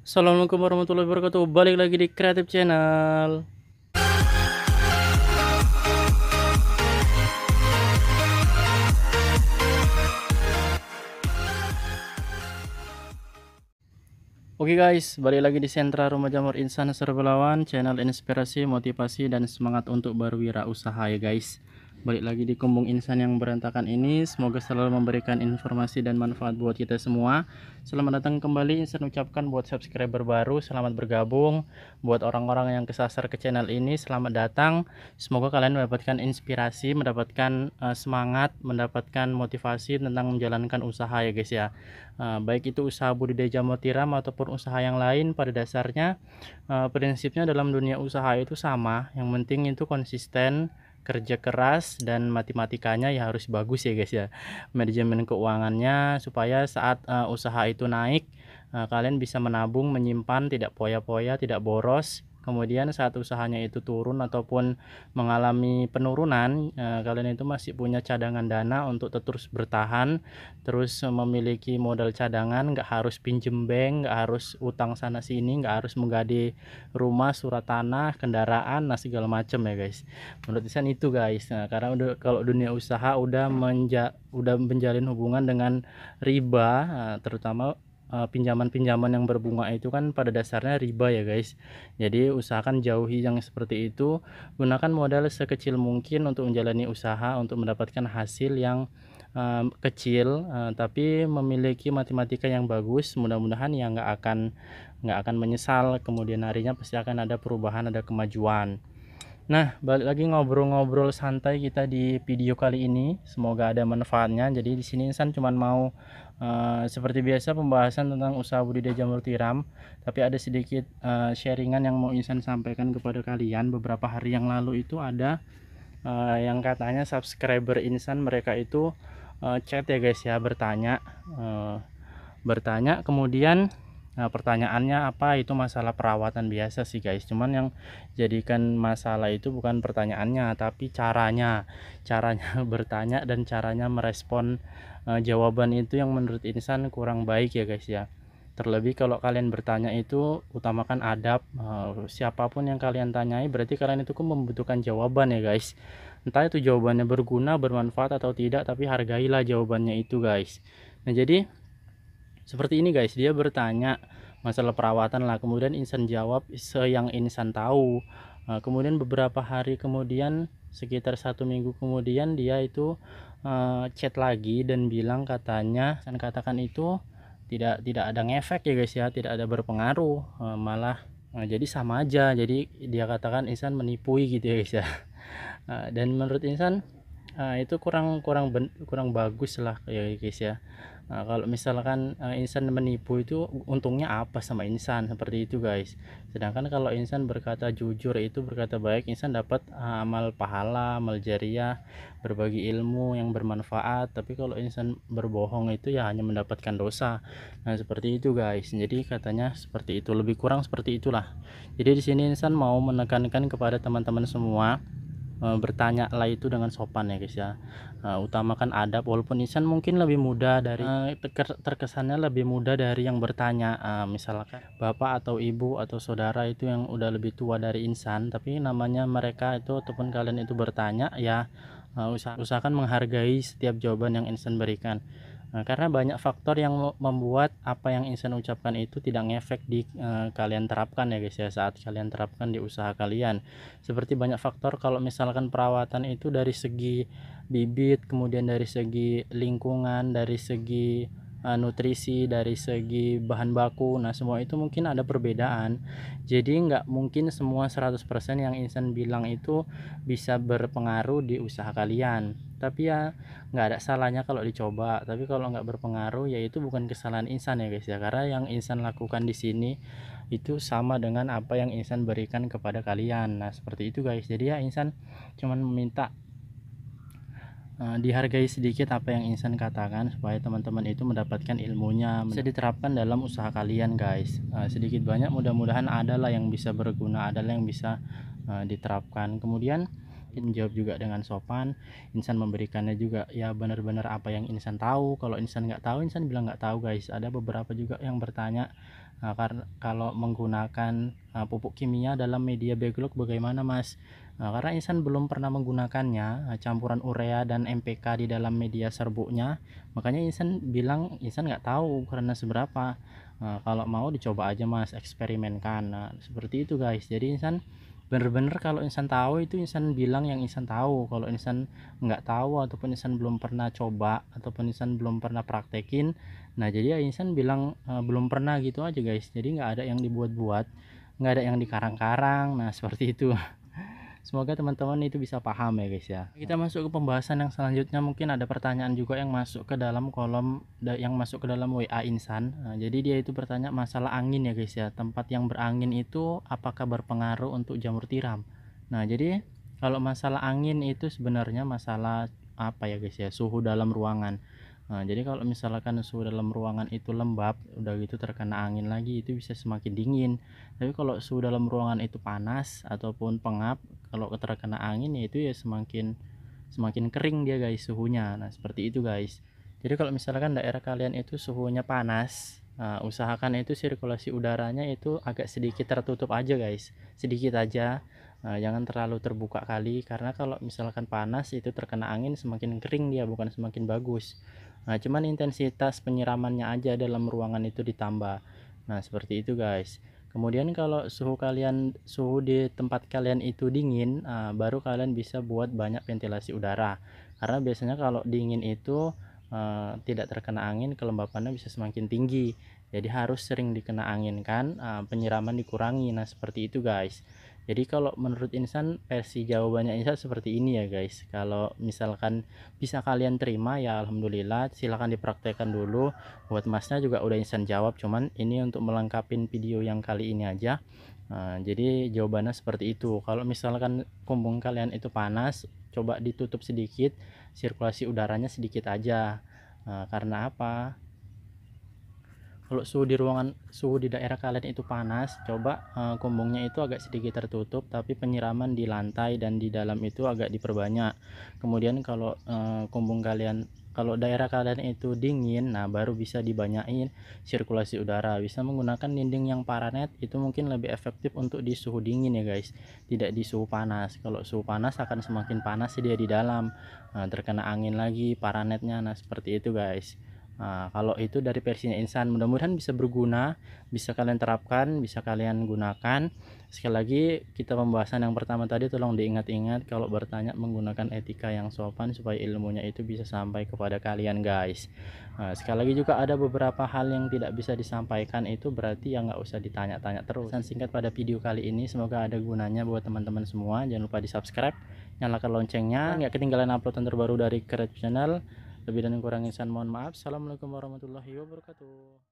Assalamualaikum warahmatullahi wabarakatuh. Balik lagi di Kreatif Channel. Oke guys, balik lagi di Sentra Rumah Jamur Insan Serbelawan, channel inspirasi, motivasi, dan semangat untuk berwirausaha ya guys. Balik lagi di Kumbung Insan yang berantakan ini. Semoga selalu memberikan informasi dan manfaat buat kita semua. Selamat datang kembali. Insan ucapkan buat subscriber baru, selamat bergabung. Buat orang-orang yang kesasar ke channel ini, selamat datang. Semoga kalian mendapatkan inspirasi, mendapatkan semangat, mendapatkan motivasi tentang menjalankan usaha ya guys ya. Baik itu usaha budidaya jamur tiram ataupun usaha yang lain, pada dasarnya prinsipnya dalam dunia usaha itu sama. Yang penting itu konsisten, kerja keras, dan matematikanya ya harus bagus ya guys ya, manajemen keuangannya, supaya saat usaha itu naik, kalian bisa menabung, menyimpan, tidak poya-poya, tidak boros. Kemudian saat usahanya itu turun ataupun mengalami penurunan, kalian itu masih punya cadangan dana untuk terus bertahan, terus memiliki modal cadangan, nggak harus pinjem bank, nggak harus utang sana sini, nggak harus menggadai rumah, surat tanah, kendaraan, nah segala macam ya guys. Menurut Isan itu guys. Nah, karena kalau dunia usaha udah menjalin hubungan dengan riba, terutama pinjaman-pinjaman yang berbunga itu kan pada dasarnya riba ya guys. Jadi usahakan jauhi yang seperti itu. Gunakan modal sekecil mungkin untuk menjalani usaha, untuk mendapatkan hasil yang kecil, tapi memiliki matematika yang bagus. Mudah-mudahan ya nggak akan menyesal, kemudian harinya pasti akan ada perubahan, ada kemajuan. Nah, balik lagi ngobrol-ngobrol santai kita di video kali ini. Semoga ada manfaatnya. Jadi di sini Insan cuman mau seperti biasa pembahasan tentang usaha budidaya jamur tiram, tapi ada sedikit sharingan yang mau Insan sampaikan kepada kalian. Beberapa hari yang lalu itu ada yang katanya subscriber Insan, mereka itu chat ya guys ya, bertanya kemudian pertanyaannya apa, itu masalah perawatan biasa sih guys. Cuman yang jadikan masalah itu bukan pertanyaannya, tapi caranya bertanya dan caranya merespon jawaban itu yang menurut Insan kurang baik ya guys ya. Terlebih kalau kalian bertanya itu utamakan adab. Siapapun yang kalian tanyai berarti kalian itu kan membutuhkan jawaban ya guys. Entah itu jawabannya berguna, bermanfaat atau tidak, tapi hargailah jawabannya itu guys. Nah, jadi seperti ini guys, dia bertanya masalah perawatan lah, kemudian Insan jawab yang Insan tahu. Kemudian beberapa hari kemudian, sekitar 1 minggu kemudian, dia itu chat lagi dan bilang katanya Insan katakan itu tidak ada ngefek ya guys ya, tidak ada berpengaruh, malah jadi sama aja. Jadi dia katakan Insan menipui gitu ya guys ya. Dan menurut Insan itu kurang bagus lah ya guys ya. Kalau misalkan Insan menipu itu untungnya apa sama Insan, seperti itu guys. Sedangkan kalau Insan berkata jujur, itu berkata baik, Insan dapat amal pahala, amal jariah, berbagi ilmu yang bermanfaat. Tapi kalau Insan berbohong itu ya hanya mendapatkan dosa. Nah, seperti itu guys. Jadi katanya seperti itu, lebih kurang seperti itulah. Jadi di sini Insan mau menekankan kepada teman-teman semua, bertanya lah itu dengan sopan ya guys ya. Utamakan adab, walaupun Insan mungkin lebih mudah dari terkesannya lebih mudah dari yang bertanya. Misalkan bapak atau ibu atau saudara itu yang udah lebih tua dari Insan, tapi namanya mereka itu ataupun kalian itu bertanya ya, usahakan menghargai setiap jawaban yang Insan berikan. Karena banyak faktor yang membuat apa yang Insan ucapkan itu tidak ngefek di kalian terapkan ya guys ya, saat kalian terapkan di usaha kalian. Seperti banyak faktor, kalau misalkan perawatan itu dari segi bibit, kemudian dari segi lingkungan, dari segi nutrisi, dari segi bahan baku, nah semua itu mungkin ada perbedaan. Jadi nggak mungkin semua 100% yang Insan bilang itu bisa berpengaruh di usaha kalian. Tapi ya nggak ada salahnya kalau dicoba. Tapi kalau nggak berpengaruh ya itu bukan kesalahan Insan ya guys ya, karena yang Insan lakukan di sini itu sama dengan apa yang Insan berikan kepada kalian. Nah, seperti itu guys. Jadi ya Insan cuman meminta dihargai sedikit apa yang Insan katakan, supaya teman-teman itu mendapatkan ilmunya, bisa diterapkan dalam usaha kalian guys. Sedikit banyak mudah-mudahan adalah yang bisa berguna, adalah yang bisa diterapkan. Kemudian menjawab juga dengan sopan, insan memberikannya juga ya benar-benar apa yang insan tahu. Kalau insan nggak tahu, insan bilang nggak tahu guys. Ada beberapa juga yang bertanya, karena kalau menggunakan pupuk kimia dalam media backlog bagaimana mas? Karena insan belum pernah menggunakannya, campuran urea dan NPK di dalam media serbuknya, makanya insan bilang insan nggak tahu karena seberapa. Kalau mau dicoba aja mas, eksperimenkan. Nah seperti itu guys. Jadi insan bener-bener kalau insan tahu itu insan bilang yang insan tahu. Kalau insan nggak tahu ataupun insan belum pernah coba ataupun insan belum pernah praktekin, nah jadi ya insan bilang belum pernah gitu aja guys. Jadi nggak ada yang dibuat-buat, nggak ada yang dikarang-karang. Nah seperti itu. Semoga teman-teman itu bisa paham ya guys ya. Kita masuk ke pembahasan yang selanjutnya. Mungkin ada pertanyaan juga yang masuk ke dalam kolom, yang masuk ke dalam WA Insan. Nah, jadi dia itu bertanya masalah angin ya guys ya. Tempat yang berangin itu apakah berpengaruh untuk jamur tiram? Nah jadi kalau masalah angin itu sebenarnya masalah apa ya guys ya, suhu dalam ruangan. Nah, jadi kalau misalkan suhu dalam ruangan itu lembab, udah gitu terkena angin lagi itu bisa semakin dingin. Tapi kalau suhu dalam ruangan itu panas ataupun pengap, kalau terkena angin ya itu ya semakin semakin kering dia guys suhunya. Nah, seperti itu guys. Jadi kalau misalkan daerah kalian itu suhunya panas, usahakan itu sirkulasi udaranya itu agak sedikit tertutup aja guys. Sedikit aja. Jangan terlalu terbuka kali karena kalau misalkan panas itu terkena angin semakin kering dia bukan semakin bagus. Nah, cuman intensitas penyiramannya aja dalam ruangan itu ditambah. Nah, seperti itu guys. Kemudian kalau suhu di tempat kalian itu dingin, baru kalian bisa buat banyak ventilasi udara. Karena biasanya kalau dingin itu tidak terkena angin, kelembapannya bisa semakin tinggi. Jadi harus sering dikena angin kan, penyiraman dikurangi. Nah, seperti itu guys. Jadi kalau menurut insan versi jawabannya insan seperti ini ya guys. Kalau misalkan bisa kalian terima ya alhamdulillah, silahkan dipraktekkan dulu. Buat masnya juga udah insan jawab, cuman ini untuk melengkapi video yang kali ini aja. Jadi jawabannya seperti itu. Kalau misalkan kumbung kalian itu panas, coba ditutup sedikit, sirkulasi udaranya sedikit aja. Karena apa? Kalau suhu di daerah kalian itu panas, coba kumbungnya itu agak sedikit tertutup tapi penyiraman di lantai dan di dalam itu agak diperbanyak. Kemudian kalau kalau daerah kalian itu dingin, nah baru bisa dibanyain sirkulasi udara. Bisa menggunakan dinding yang paranet, itu mungkin lebih efektif untuk di suhu dingin ya guys, tidak di suhu panas. Kalau suhu panas akan semakin panas dia di dalam, terkena angin lagi paranetnya. Nah seperti itu guys. Nah, kalau itu dari versinya insan, mudah-mudahan bisa berguna, bisa kalian terapkan, bisa kalian gunakan. Sekali lagi, kita pembahasan yang pertama tadi tolong diingat-ingat kalau bertanya menggunakan etika yang sopan supaya ilmunya itu bisa sampai kepada kalian guys. Nah, sekali lagi juga ada beberapa hal yang tidak bisa disampaikan itu berarti ya nggak usah ditanya-tanya terus. Pesan singkat pada video kali ini, semoga ada gunanya buat teman-teman semua. Jangan lupa di subscribe, nyalakan loncengnya, nggak ketinggalan uploadan terbaru dari Create Channel. Lebih dan kurang insan mohon maaf. Assalamualaikum warahmatullahi wabarakatuh.